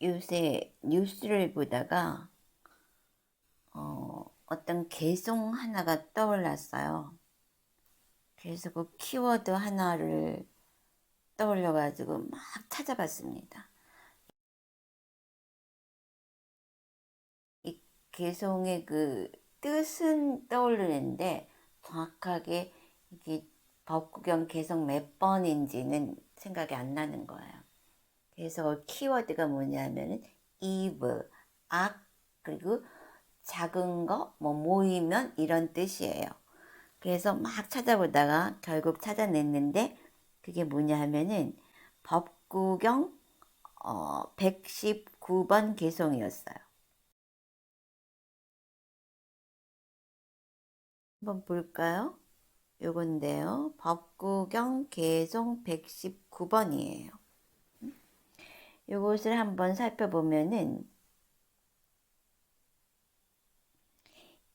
요새 뉴스를 보다가 어떤 개송 하나가 떠올랐어요. 그래서 그 키워드 하나를 떠올려가지고 막 찾아봤습니다. 이 개송의 그 뜻은 떠오르는데 정확하게 이게 법구경 개송 몇 번인지는 생각이 안 나는 거예요. 그래서 키워드가 뭐냐면은 evil, 악, 그리고 작은 거, 뭐 모이면 이런 뜻이에요. 그래서 막 찾아보다가 결국 찾아냈는데 그게 뭐냐 하면은 법구경 119번 개송이었어요. 한번 볼까요? 요건데요. 법구경 개송 119번이에요. 요것을 한번 살펴보면은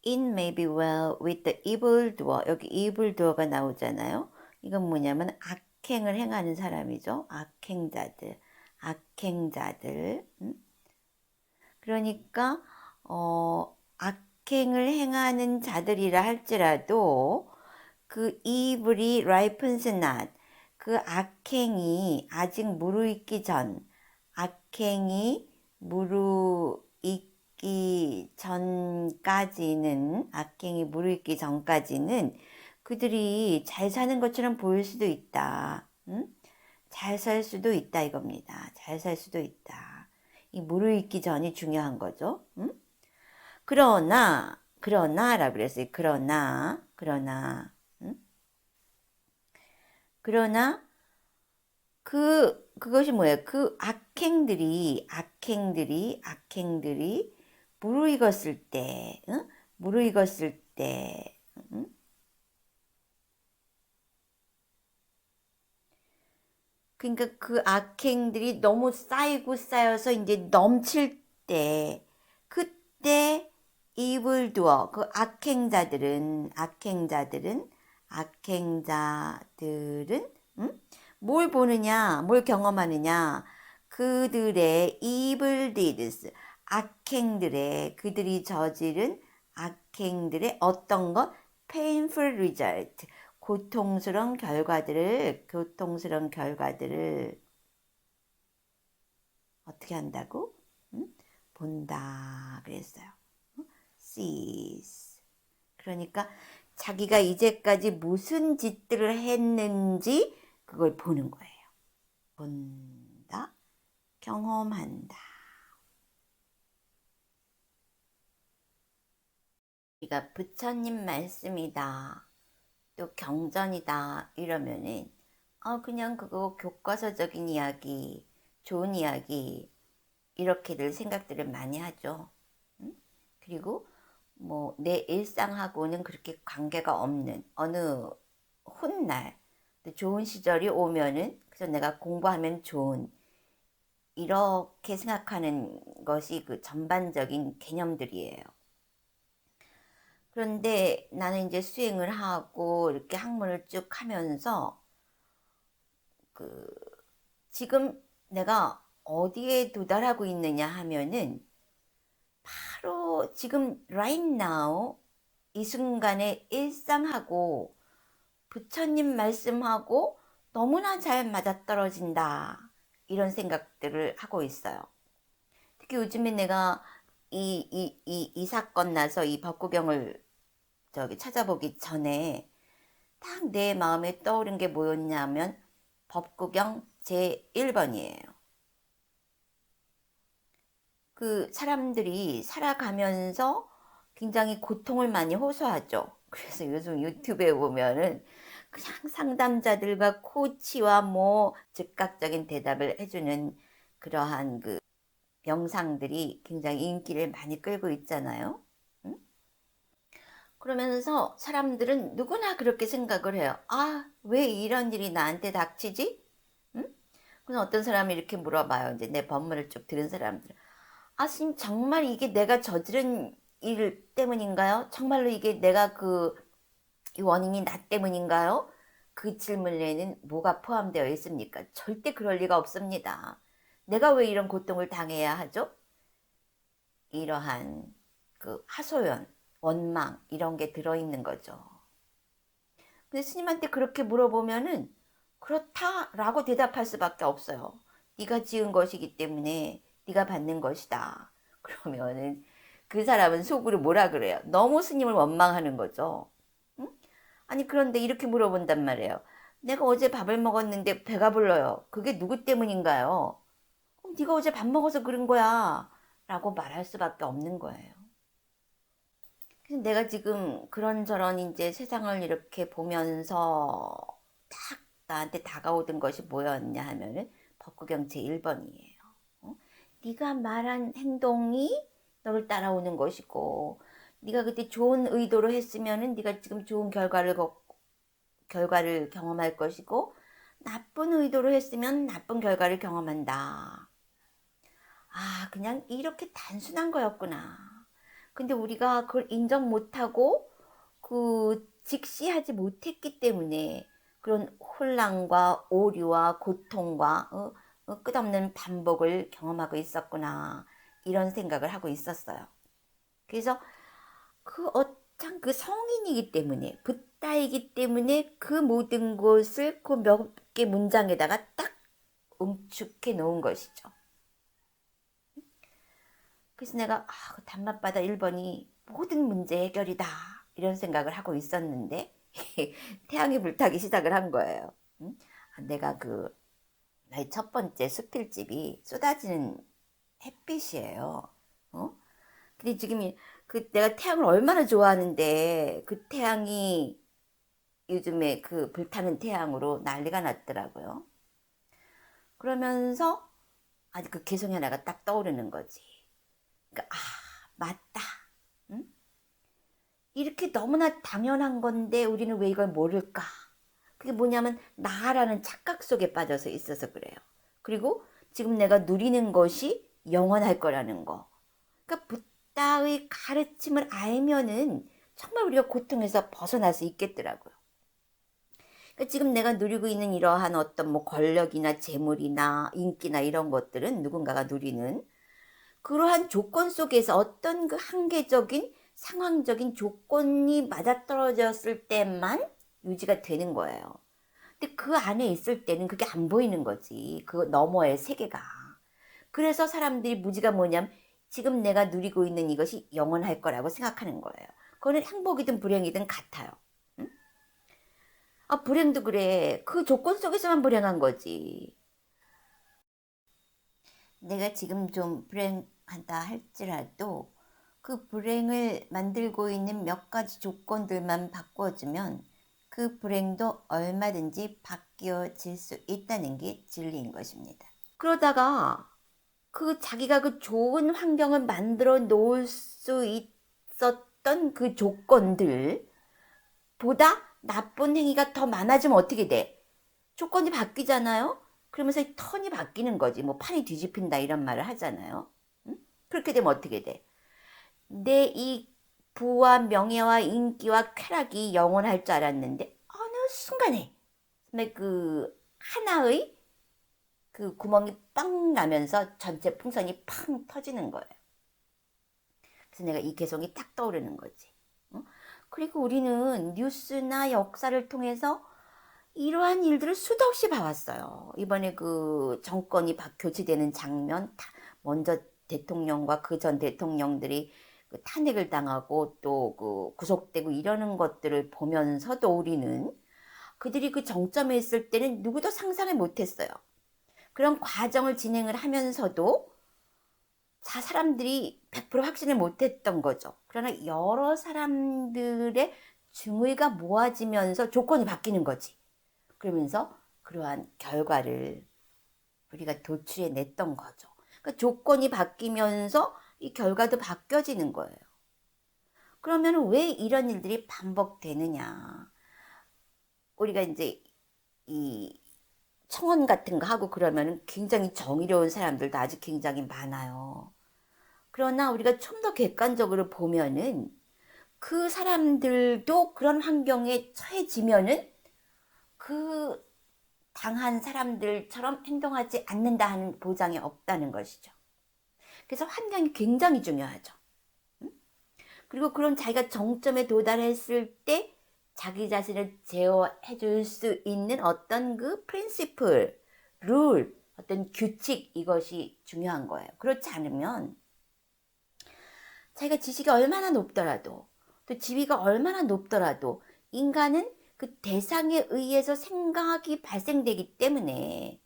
It may be well with the evildoer. 여기 evildoer가 나오잖아요. 이건 뭐냐면 악행을 행하는 사람이죠. 악행자들. 악행자들. 그러니까 악행을 행하는 자들이라 할지라도 그 evil이 ripens not. 그 악행이 아직 무르익기 전, 악행이 무르익기 전까지는, 악행이 무르익기 전까지는 그들이 잘 사는 것처럼 보일 수도 있다. 잘 살 수도 있다 이겁니다. 잘 살 수도 있다. 이 무르익기 전이 중요한 거죠. 그러나라 그랬어요. 그러나 그것이 뭐예요? 그 악행들이 무르익었을 때, 응? 무르익었을 때, 응? 그러니까 그 악행들이 너무 쌓이고 쌓여서 이제 넘칠 때, 그때 evildoer, 그 악행자들은, 응? 뭘 보느냐, 뭘 경험하느냐, 그들의 evil deeds, 그들이 저지른 악행들의 어떤 것, painful result, 고통스러운 결과들을 어떻게 한다고? 응? 본다 그랬어요. sees. 그러니까 자기가 이제까지 무슨 짓들을 했는지 그걸 보는 거예요. 본다, 경험한다. 우리가 부처님 말씀이다, 또 경전이다 이러면은 그냥 그거 교과서적인 이야기, 좋은 이야기 이렇게들 생각들을 많이 하죠. 그리고 뭐 내 일상하고는 그렇게 관계가 없는 어느 훗날 좋은 시절이 오면은 그래서 내가 공부하면 좋은 이렇게 생각하는 것이 그 전반적인 개념들이에요. 그런데 나는 이제 수행을 하고 이렇게 학문을 쭉 하면서 그 지금 내가 어디에 도달하고 있느냐 하면은 바로 지금 right now 이 순간의 일상하고 부처님 말씀하고 너무나 잘 맞아떨어진다 이런 생각들을 하고 있어요. 특히 요즘에 내가 이 사건 나서 이 법구경을 찾아보기 전에 딱 내 마음에 떠오른 게 뭐였냐면 법구경 제1번이에요. 그 사람들이 살아가면서 굉장히 고통을 많이 호소하죠. 그래서 요즘 유튜브에 보면은 그냥 상담자들과 코치와 뭐 즉각적인 대답을 해주는 그러한 그 영상들이 굉장히 인기를 많이 끌고 있잖아요. 응? 그러면서 사람들은 누구나 그렇게 생각을 해요. 아, 왜 이런 일이 나한테 닥치지? 응? 그래서 어떤 사람이 이렇게 물어봐요. 이제 내 법문을 쭉 들은 사람들. 아, 스님, 정말 이게 내가 저지른 일 때문인가요? 정말로 이게 내가 이 원인이 나 때문인가요? 그 질문에는 뭐가 포함되어 있습니까? 절대 그럴 리가 없습니다. 내가 왜 이런 고통을 당해야 하죠? 이러한 그 하소연, 원망 이런 게 들어있는 거죠. 근데 스님한테 그렇게 물어보면은 그렇다라고 대답할 수밖에 없어요. 네가 지은 것이기 때문에 네가 받는 것이다. 그러면은 그 사람은 속으로 뭐라 그래요? 너무 스님을 원망하는 거죠. 응? 아니 그런데 이렇게 물어본단 말이에요. 내가 어제 밥을 먹었는데 배가 불러요. 그게 누구 때문인가요? 네가 어제 밥 먹어서 그런 거야. 라고 말할 수밖에 없는 거예요. 그래서 내가 지금 그런저런 이제 세상을 이렇게 보면서 딱 나한테 다가오던 것이 뭐였냐 하면은 법구경 제1번이에요. 네가 말한 행동이 너를 따라오는 것이고 네가 그때 좋은 의도로 했으면은 네가 지금 좋은 결과를 경험할 것이고 나쁜 의도로 했으면 나쁜 결과를 경험한다. 아, 그냥 이렇게 단순한 거였구나. 근데 우리가 그걸 인정 못하고 직시하지 못했기 때문에 그런 혼란과 오류와 고통과 끝없는 반복을 경험하고 있었구나. 이런 생각을 하고 있었어요. 그래서 어창 그 성인이기 때문에 붓다이기 때문에 그 모든 것을 그 몇 개 문장에다가 딱 응축해 놓은 것이죠. 그래서 내가 단맛바다 1번이 모든 문제 해결이다 이런 생각을 하고 있었는데 태양이 불타기 시작을 한 거예요. 내가 나의 첫 번째 수필집이 쏟아지는 햇빛이에요. 근데 지금 내가 태양을 얼마나 좋아하는데 그 태양이 요즘에 그 불타는 태양으로 난리가 났더라고요. 그러면서 아직 그 개성이 하나가 딱 떠오르는 거지. 그러니까 맞다. 응? 이렇게 너무나 당연한 건데 우리는 왜 이걸 모를까? 그게 뭐냐면 나라는 착각 속에 빠져서 있어서 그래요. 그리고 지금 내가 누리는 것이 영원할 거라는 거. 그러니까 붓다의 가르침을 알면은 정말 우리가 고통에서 벗어날 수 있겠더라고요. 그러니까 지금 내가 누리고 있는 이러한 어떤 뭐 권력이나 재물이나 인기나 이런 것들은 누군가가 누리는 그러한 조건 속에서 어떤 그 한계적인 상황적인 조건이 맞아떨어졌을 때만 유지가 되는 거예요. 근데 그 안에 있을 때는 그게 안 보이는 거지. 그 너머의 세계가. 그래서 사람들이 무지가 뭐냐면 지금 내가 누리고 있는 이것이 영원할 거라고 생각하는 거예요. 그거는 행복이든 불행이든 같아요. 응? 불행도 그래. 그 조건 속에서만 불행한 거지. 내가 지금 좀 불행하다 할지라도 그 불행을 만들고 있는 몇 가지 조건들만 바꿔주면 그 불행도 얼마든지 바뀌어질 수 있다는 게 진리인 것입니다. 그러다가 자기가 그 좋은 환경을 만들어 놓을 수 있었던 그 조건들 보다 나쁜 행위가 더 많아지면 어떻게 돼? 조건이 바뀌잖아요? 그러면서 이 턴이 바뀌는 거지. 뭐 판이 뒤집힌다 이런 말을 하잖아요. 응? 그렇게 되면 어떻게 돼? 내 이 부와 명예와 인기와 쾌락이 영원할 줄 알았는데 어느 순간에 정말 하나의 그 구멍이 빵 나면서 전체 풍선이 팡 터지는 거예요. 그래서 내가 이 개성이 딱 떠오르는 거지. 응? 그리고 우리는 뉴스나 역사를 통해서 이러한 일들을 수도 없이 봐왔어요. 이번에 그 정권이 교체되는 장면, 먼저 대통령과 그 전 대통령들이 탄핵을 당하고 또 구속되고 이러는 것들을 보면서도 우리는 그들이 그 정점에 있을 때는 누구도 상상을 못했어요. 그런 과정을 진행을 하면서도 사람들이 100% 확신을 못했던 거죠. 그러나 여러 사람들의 중의가 모아지면서 조건이 바뀌는 거지. 그러면서 그러한 결과를 우리가 도출해 냈던 거죠. 그러니까 조건이 바뀌면서 이 결과도 바뀌어지는 거예요. 그러면 왜 이런 일들이 반복되느냐? 우리가 이제 이 청원 같은 거 하고 그러면 굉장히 정의로운 사람들도 아직 굉장히 많아요. 그러나 우리가 좀 더 객관적으로 보면은 그 사람들도 그런 환경에 처해지면은 그 당한 사람들처럼 행동하지 않는다 하는 보장이 없다는 것이죠. 그래서 환경이 굉장히 중요하죠. 그리고 그런 자기가 정점에 도달했을 때 자기 자신을 제어해 줄 수 있는 어떤 그 프린시플, 룰, 어떤 규칙, 이것이 중요한 거예요. 그렇지 않으면 자기가 지식이 얼마나 높더라도 또 지위가 얼마나 높더라도 인간은 그 대상에 의해서 생각이 발생되기 때문에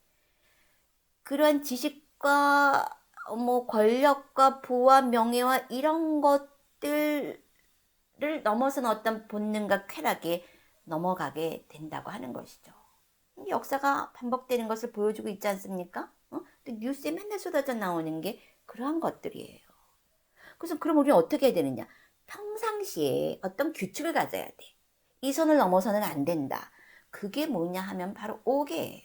그런 지식과 뭐 권력과 부와 명예와 이런 것들을 넘어선 어떤 본능과 쾌락에 넘어가게 된다고 하는 것이죠. 역사가 반복되는 것을 보여주고 있지 않습니까? 또 뉴스에 맨날 쏟아져 나오는 게 그러한 것들이에요. 그래서 그럼 우리는 어떻게 해야 되느냐? 평상시에 어떤 규칙을 가져야 돼. 이 선을 넘어서는 안 된다. 그게 뭐냐 하면 바로 오계예요.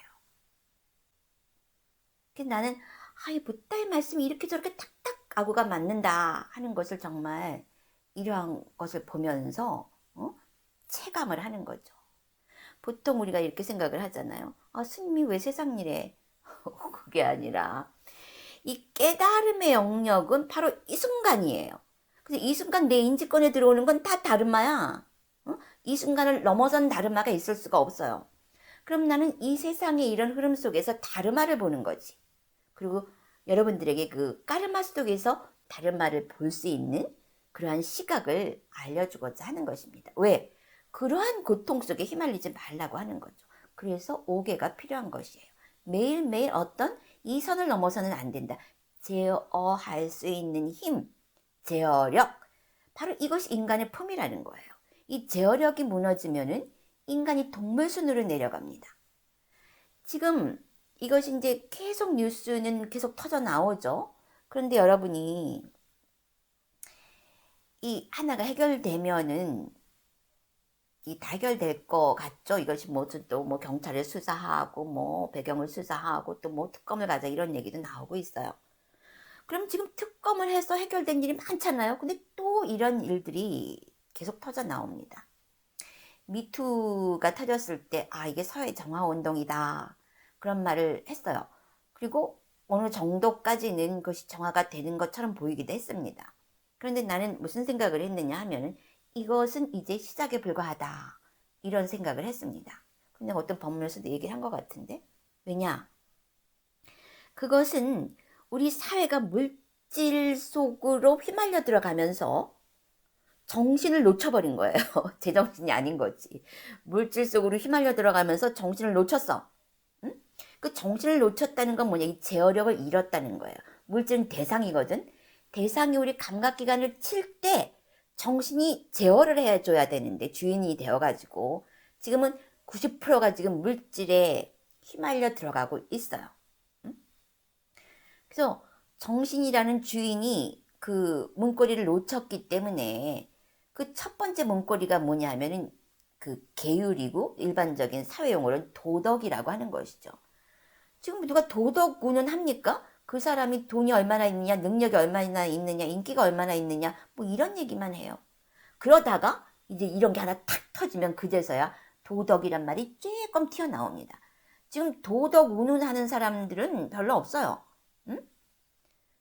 나는 이 부다의 말씀이 이렇게 저렇게 탁탁 아구가 맞는다 하는 것을 정말 이러한 것을 보면서 체감을 하는 거죠. 보통 우리가 이렇게 생각을 하잖아요. 스님이 왜 세상 일에 그게 아니라 이 깨달음의 영역은 바로 이 순간이에요. 그래서 이 순간 내 인지권에 들어오는 건 다 다르마야. 이 순간을 넘어선 다르마가 있을 수가 없어요. 그럼 나는 이 세상의 이런 흐름 속에서 다르마를 보는 거지. 그리고 여러분들에게 그 까르마 속에서 다르마를 볼 수 있는 그러한 시각을 알려주고자 하는 것입니다. 왜? 그러한 고통 속에 휘말리지 말라고 하는 거죠. 그래서 오계가 필요한 것이에요. 매일매일 어떤 이 선을 넘어서는 안 된다. 제어할 수 있는 힘, 제어력. 바로 이것이 인간의 품이라는 거예요. 이 제어력이 무너지면은 인간이 동물순으로 내려갑니다. 지금 이것이 이제 계속 뉴스는 계속 터져 나오죠. 그런데 여러분이 이 하나가 해결되면은 이 다 해결될 것 같죠. 이것이 무슨 또 뭐 경찰을 수사하고 뭐 배경을 수사하고 또 뭐 특검을 가자 이런 얘기도 나오고 있어요. 그럼 지금 특검을 해서 해결된 일이 많잖아요. 근데 또 이런 일들이 계속 터져 나옵니다. 미투가 터졌을 때 이게 사회 정화 운동이다 그런 말을 했어요. 그리고 어느 정도까지는 그것이 정화가 되는 것처럼 보이기도 했습니다. 그런데 나는 무슨 생각을 했느냐 하면은 이것은 이제 시작에 불과하다 이런 생각을 했습니다. 근데 어떤 법률에서도 얘기를 한 것 같은데 왜냐? 그것은 우리 사회가 물질 속으로 휘말려 들어가면서 정신을 놓쳐버린 거예요. 제정신이 아닌 거지. 물질 속으로 휘말려 들어가면서 정신을 놓쳤어. 응? 그 정신을 놓쳤다는 건 뭐냐? 이 제어력을 잃었다는 거예요. 물질은 대상이거든. 대상이 우리 감각기관을 칠 때 정신이 제어를 해줘야 되는데 주인이 되어가지고 지금은 90%가 지금 물질에 휘말려 들어가고 있어요. 응? 그래서 정신이라는 주인이 그 문고리를 놓쳤기 때문에 그 첫 번째 문고리가 뭐냐 하면은 그 계율이고 일반적인 사회용어로는 도덕이라고 하는 것이죠. 지금 누가 도덕 운운합니까? 그 사람이 돈이 얼마나 있느냐, 능력이 얼마나 있느냐, 인기가 얼마나 있느냐, 뭐 이런 얘기만 해요. 그러다가 이제 이런 게 하나 탁 터지면 그제서야 도덕이란 말이 쬐끔 튀어나옵니다. 지금 도덕 운운하는 사람들은 별로 없어요. 응?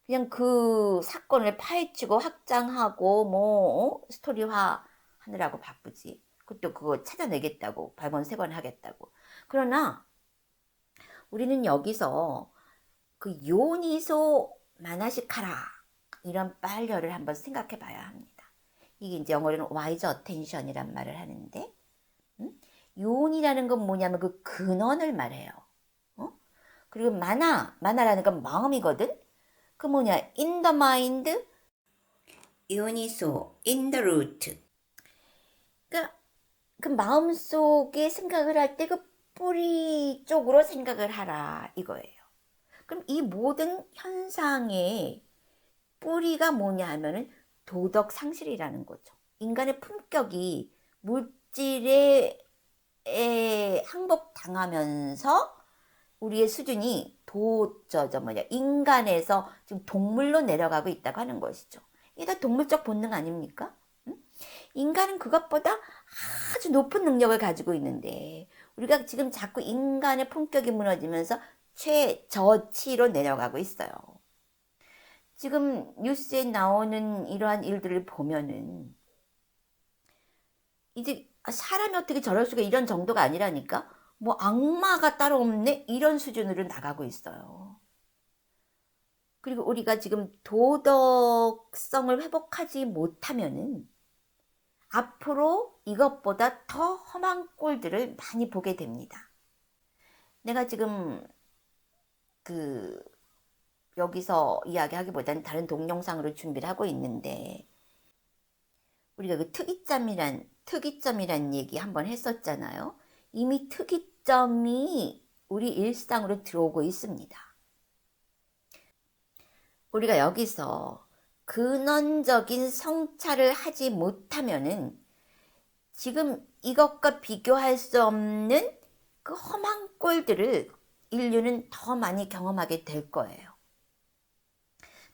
그냥 그 사건을 파헤치고 확장하고 뭐 스토리화 하느라고 바쁘지. 그것도 그거 찾아내겠다고 발본색원 하겠다고. 그러나 우리는 여기서 그 요니소 마나시카라 이런 빨려를 한번 생각해 봐야 합니다. 이게 이제 영어로는 wise attention이란 말을 하는데 요니라는 건 뭐냐면 그 근원을 말해요. 그리고 마나라는 건 마음이거든. 그 뭐냐 in the mind, 요니소, in the root. 그러니까 그 마음 속에 생각을 할 때 그 뿌리 쪽으로 생각을 하라 이거예요. 그럼 이 모든 현상의 뿌리가 뭐냐 하면은 도덕 상실이라는 거죠. 인간의 품격이 물질에 항복당하면서 우리의 수준이 인간에서 지금 동물로 내려가고 있다고 하는 것이죠. 이게 다 동물적 본능 아닙니까? 인간은 그것보다 아주 높은 능력을 가지고 있는데 우리가 지금 자꾸 인간의 품격이 무너지면서 최저치로 내려가고 있어요. 지금 뉴스에 나오는 이러한 일들을 보면은 이제 사람이 어떻게 저럴 수가, 이런 정도가 아니라니까, 뭐 악마가 따로 없네 이런 수준으로 나가고 있어요. 그리고 우리가 지금 도덕성을 회복하지 못하면은 앞으로 이것보다 더 험한 꼴들을 많이 보게 됩니다. 내가 지금 여기서 이야기하기보다는 다른 동영상으로 준비를 하고 있는데, 우리가 그 특이점이란 얘기 한번 했었잖아요. 이미 특이점이 우리 일상으로 들어오고 있습니다. 우리가 여기서 근원적인 성찰을 하지 못하면은 지금 이것과 비교할 수 없는 그 험한 꼴들을 인류는 더 많이 경험하게 될 거예요.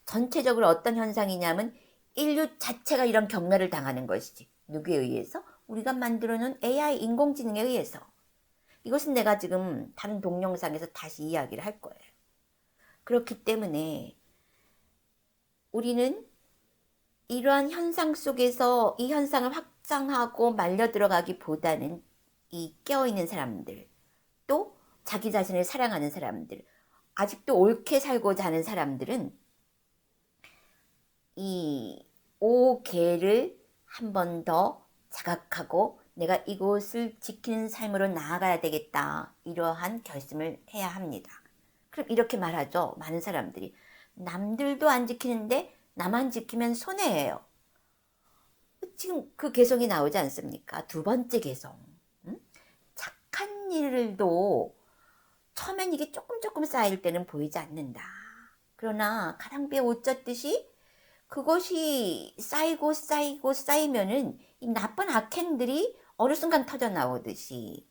전체적으로 어떤 현상이냐면 인류 자체가 이런 경멸을 당하는 것이지. 누구에 의해서? 우리가 만들어놓은 AI 인공지능에 의해서. 이것은 내가 지금 다른 동영상에서 다시 이야기를 할 거예요. 그렇기 때문에 우리는 이러한 현상 속에서 이 현상을 확장하고 말려 들어가기보다는 이 깨어있는 사람들, 또 자기 자신을 사랑하는 사람들, 아직도 옳게 살고자 하는 사람들은 이 5계를 한 번 더 자각하고 내가 이곳을 지키는 삶으로 나아가야 되겠다, 이러한 결심을 해야 합니다. 그럼 이렇게 말하죠. 많은 사람들이 남들도 안 지키는데 나만 지키면 손해예요. 지금 그 개성이 나오지 않습니까? 두 번째 개성. 착한 일도 처음엔 이게 조금 쌓일 때는 보이지 않는다. 그러나 가랑비에 옷 젖듯이 그것이 쌓이면은 이 나쁜 악행들이 어느 순간 터져 나오듯이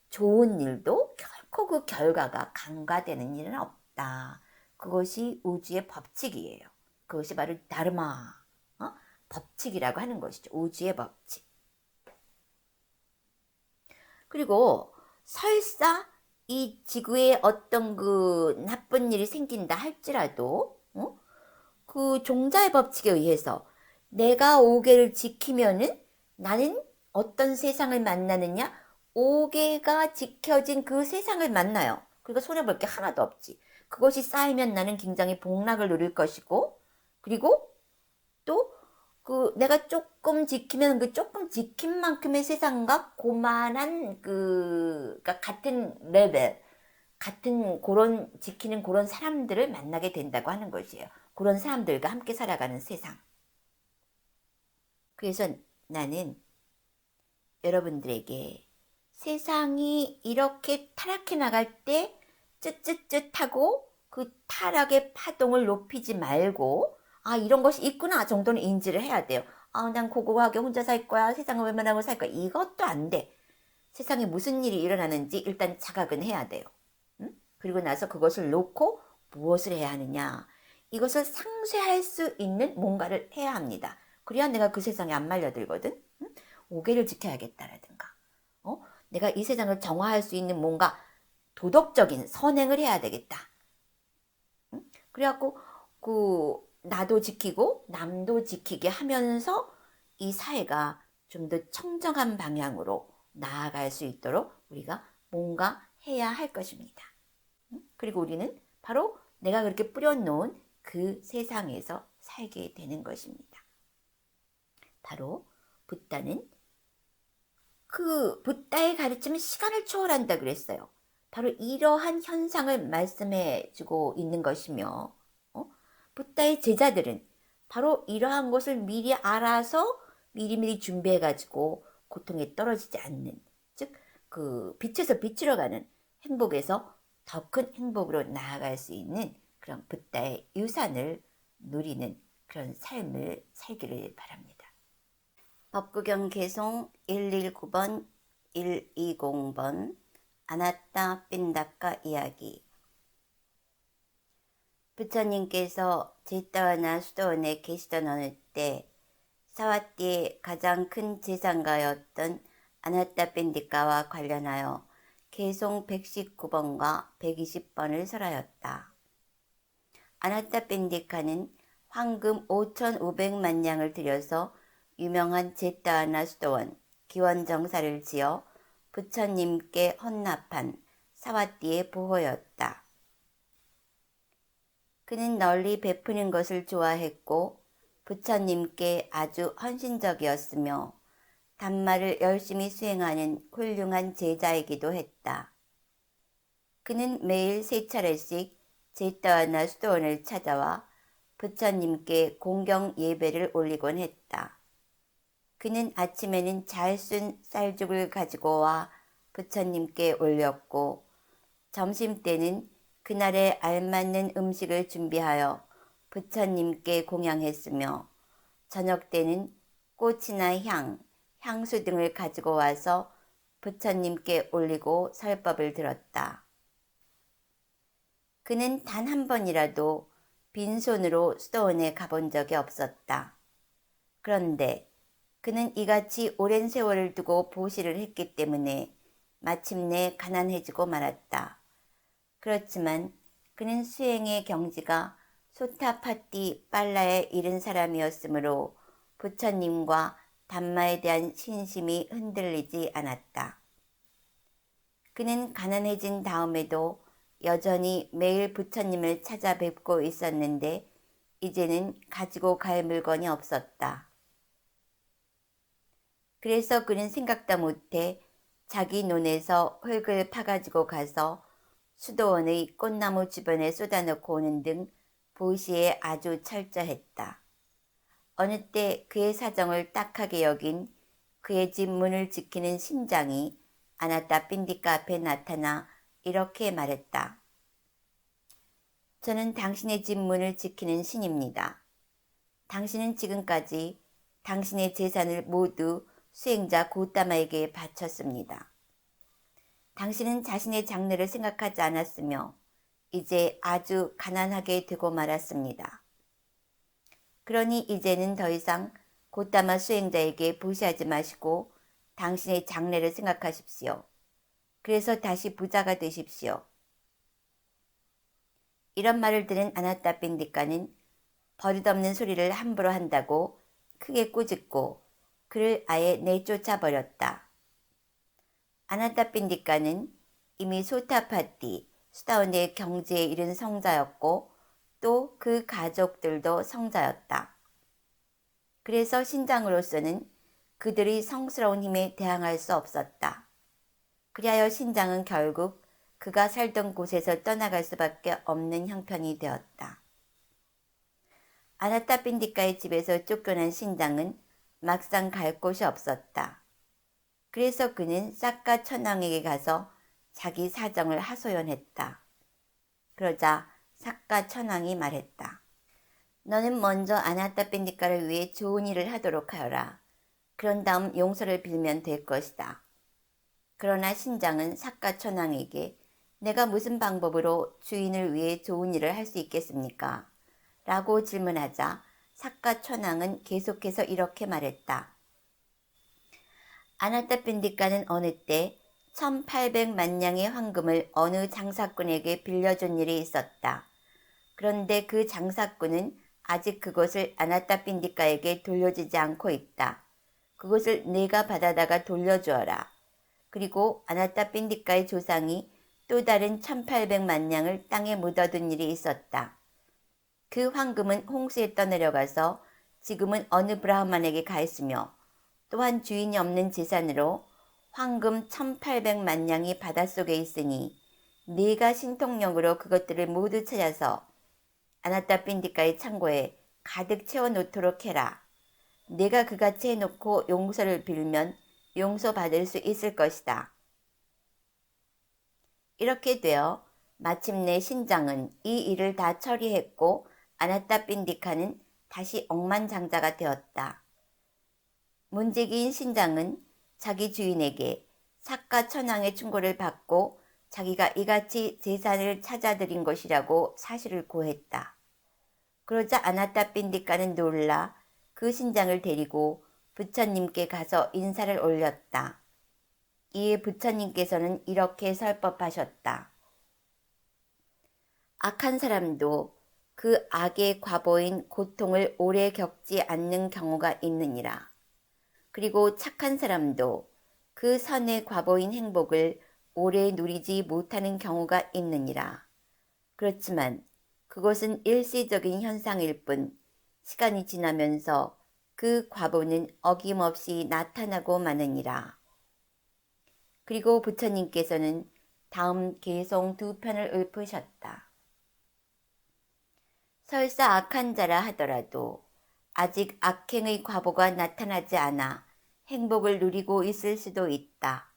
좋은 일도 결코 그 결과가 간과되는 일은 없다. 그것이 우주의 법칙이에요. 그것이 바로 다르마, 법칙이라고 하는 것이죠. 우주의 법칙. 그리고 설사 이 지구에 어떤 그 나쁜 일이 생긴다 할지라도 그 종자의 법칙에 의해서 내가 5계를 지키면은 나는 어떤 세상을 만나느냐? 5계가 지켜진 그 세상을 만나요. 그러니까 손해볼 게 하나도 없지. 그것이 쌓이면 나는 굉장히 복락을 누릴 것이고, 그리고 또 그 내가 조금 지키면 그 조금 지킨 만큼의 세상과 고만한 그러니까 같은 레벨, 같은 그런 지키는 그런 사람들을 만나게 된다고 하는 것이에요. 그런 사람들과 함께 살아가는 세상. 그래서 나는 여러분들에게 세상이 이렇게 타락해 나갈 때 쯧쯧쯧하고 그 타락의 파동을 높이지 말고, 아, 이런 것이 있구나 정도는 인지를 해야 돼요. 아, 난 고고하게 혼자 살 거야, 세상을 외면하고 살 거야, 이것도 안 돼. 세상에 무슨 일이 일어나는지 일단 자각은 해야 돼요. 그리고 나서 그것을 놓고 무엇을 해야 하느냐, 이것을 상쇄할 수 있는 뭔가를 해야 합니다. 그래야 내가 그 세상에 안 말려들거든. 5계를 지켜야겠다라든가, 내가 이 세상을 정화할 수 있는 뭔가 도덕적인 선행을 해야 되겠다. 그래갖고 나도 지키고 남도 지키게 하면서 이 사회가 좀 더 청정한 방향으로 나아갈 수 있도록 우리가 뭔가 해야 할 것입니다. 그리고 우리는 바로 내가 그렇게 뿌려놓은 그 세상에서 살게 되는 것입니다. 바로 붓다는 그 붓다의 가르침은 시간을 초월한다 그랬어요. 바로 이러한 현상을 말씀해 주고 있는 것이며, 붓다의 제자들은 바로 이러한 것을 미리 알아서 미리미리 준비해 가지고 고통에 떨어지지 않는, 즉 그 빛에서 빛으로 가는 행복에서 더 큰 행복으로 나아갈 수 있는 그런 붓다의 유산을 누리는 그런 삶을 살기를 바랍니다. 법구경 개송 119번 120번 아나따 핀다카 이야기. 부처님께서 제타와나 수도원에 계시던 어느 때 사와띠의 가장 큰 재상가였던 아나따 핀디카와 관련하여 개송 119번과 120번을 설하였다. 아나타펜디카는 황금 5,500만 냥을 들여서 유명한 제타하나 수도원 기원정사를 지어 부처님께 헌납한 사와띠의 보호였다. 그는 널리 베푸는 것을 좋아했고 부처님께 아주 헌신적이었으며 담마를 열심히 수행하는 훌륭한 제자이기도 했다. 그는 매일 3차례씩 제타와나 수도원을 찾아와 부처님께 공경 예배를 올리곤 했다. 그는 아침에는 잘 쓴 쌀죽을 가지고 와 부처님께 올렸고 점심때는 그날에 알맞는 음식을 준비하여 부처님께 공양했으며 저녁때는 꽃이나 향수 등을 가지고 와서 부처님께 올리고 설법을 들었다. 그는 단 한 번이라도 빈손으로 수도원에 가본 적이 없었다. 그런데 그는 이같이 오랜 세월을 두고 보시를 했기 때문에 마침내 가난해지고 말았다. 그렇지만 그는 수행의 경지가 소타파띠 빨라에 이른 사람이었으므로 부처님과 담마에 대한 신심이 흔들리지 않았다. 그는 가난해진 다음에도 여전히 매일 부처님을 찾아뵙고 있었는데 이제는 가지고 갈 물건이 없었다. 그래서 그는 생각도 못해 자기 논에서 흙을 파가지고 가서 수도원의 꽃나무 주변에 쏟아놓고 오는 등 보시에 아주 철저했다. 어느 때 그의 사정을 딱하게 여긴 그의 집 문을 지키는 신장이 아나타핀디카 앞에 나타나 이렇게 말했다. 저는 당신의 집 문을 지키는 신입니다. 당신은 지금까지 당신의 재산을 모두 수행자 고따마에게 바쳤습니다. 당신은 자신의 장래를 생각하지 않았으며 이제 아주 가난하게 되고 말았습니다. 그러니 이제는 더 이상 고따마 수행자에게 보시하지 마시고 당신의 장래를 생각하십시오. 그래서 다시 부자가 되십시오. 이런 말을 들은 아나타핀디카는 버릇없는 소리를 함부로 한다고 크게 꾸짖고 그를 아예 내쫓아 버렸다. 아나타핀디카는 이미 소타파띠, 수다원의 경지에 이른 성자였고 또 그 가족들도 성자였다. 그래서 신장으로서는 그들의 성스러운 힘에 대항할 수 없었다. 그리하여 신장은 결국 그가 살던 곳에서 떠나갈 수밖에 없는 형편이 되었다. 아나타핀디카의 집에서 쫓겨난 신장은 막상 갈 곳이 없었다. 그래서 그는 싹가 천왕에게 가서 자기 사정을 하소연했다. 그러자 싹가 천왕이 말했다. 너는 먼저 아나타핀디카를 위해 좋은 일을 하도록 하여라. 그런 다음 용서를 빌면 될 것이다. 그러나 신장은 싹가 천왕에게 내가 무슨 방법으로 주인을 위해 좋은 일을 할 수 있겠습니까? 라고 질문하자 싹가 천왕은 계속해서 이렇게 말했다. 아나타핀디카는 어느 때 1800만 냥의 황금을 어느 장사꾼에게 빌려준 일이 있었다. 그런데 그 장사꾼은 아직 그것을 아나타핀디카에게 돌려주지 않고 있다. 그것을 내가 받아다가 돌려주어라. 그리고 아나타핀디카의 조상이 또 다른 1800만 냥을 땅에 묻어둔 일이 있었다. 그 황금은 홍수에 떠내려가서 지금은 어느 브라흐만에게 가 있으며 또한 주인이 없는 재산으로 황금 1800만 냥이 바닷속에 있으니 네가 신통력으로 그것들을 모두 찾아서 아나타핀디카의 창고에 가득 채워놓도록 해라. 내가 그같이 해놓고 용서를 빌면 용서받을 수 있을 것이다. 이렇게 되어 마침내 신장은 이 일을 다 처리했고 아나타핀디카는 다시 억만장자가 되었다. 문제기인 신장은 자기 주인에게 삭가 천왕의 충고를 받고 자기가 이같이 재산을 찾아들인 것이라고 사실을 고했다. 그러자 아나타핀디카는 놀라 그 신장을 데리고 부처님께 가서 인사를 올렸다. 이에 부처님께서는 이렇게 설법하셨다. 악한 사람도 그 악의 과보인 고통을 오래 겪지 않는 경우가 있느니라. 그리고 착한 사람도 그 선의 과보인 행복을 오래 누리지 못하는 경우가 있느니라. 그렇지만 그것은 일시적인 현상일 뿐 시간이 지나면서 그 과보는 어김없이 나타나고 마느니라. 그리고 부처님께서는 다음 개송 2편을 읊으셨다. 설사 악한 자라 하더라도 아직 악행의 과보가 나타나지 않아 행복을 누리고 있을 수도 있다.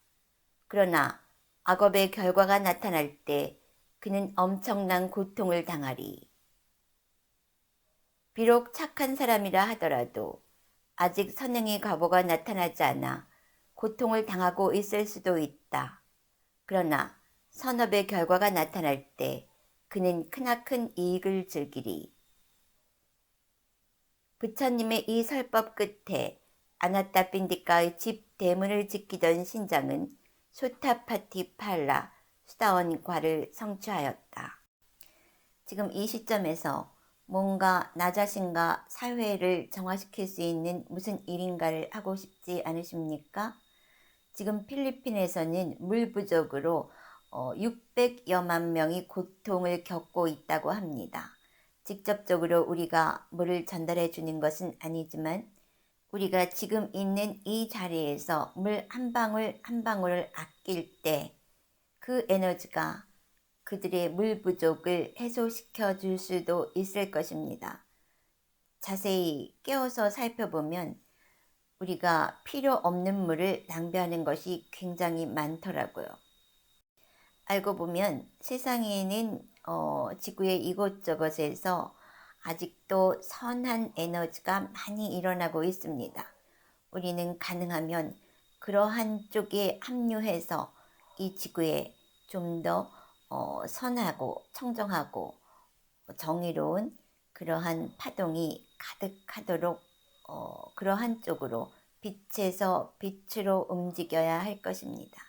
그러나 악업의 결과가 나타날 때 그는 엄청난 고통을 당하리. 비록 착한 사람이라 하더라도 아직 선행의 과보가 나타나지 않아 고통을 당하고 있을 수도 있다. 그러나 선업의 결과가 나타날 때 그는 크나큰 이익을 즐기리. 부처님의 이 설법 끝에 아나타핀디카의 집 대문을 지키던 신장은 소타파티팔라 수다원과를 성취하였다. 지금 이 시점에서 뭔가 나 자신과 사회를 정화시킬 수 있는 무슨 일인가를 하고 싶지 않으십니까? 지금 필리핀에서는 물 부족으로 600여만 명이 고통을 겪고 있다고 합니다. 직접적으로 우리가 물을 전달해 주는 것은 아니지만 우리가 지금 있는 이 자리에서 물 한 방울 한 방울을 아낄 때 그 에너지가 그들의 물 부족을 해소시켜 줄 수도 있을 것입니다. 자세히 깨어서 살펴보면 우리가 필요 없는 물을 낭비하는 것이 굉장히 많더라고요. 알고 보면 세상에는 지구의 이곳저곳에서 아직도 선한 에너지가 많이 일어나고 있습니다. 우리는 가능하면 그러한 쪽에 합류해서 이 지구에 좀 더 선하고 청정하고 정의로운 그러한 파동이 가득하도록 그러한 쪽으로 빛에서 빛으로 움직여야 할 것입니다.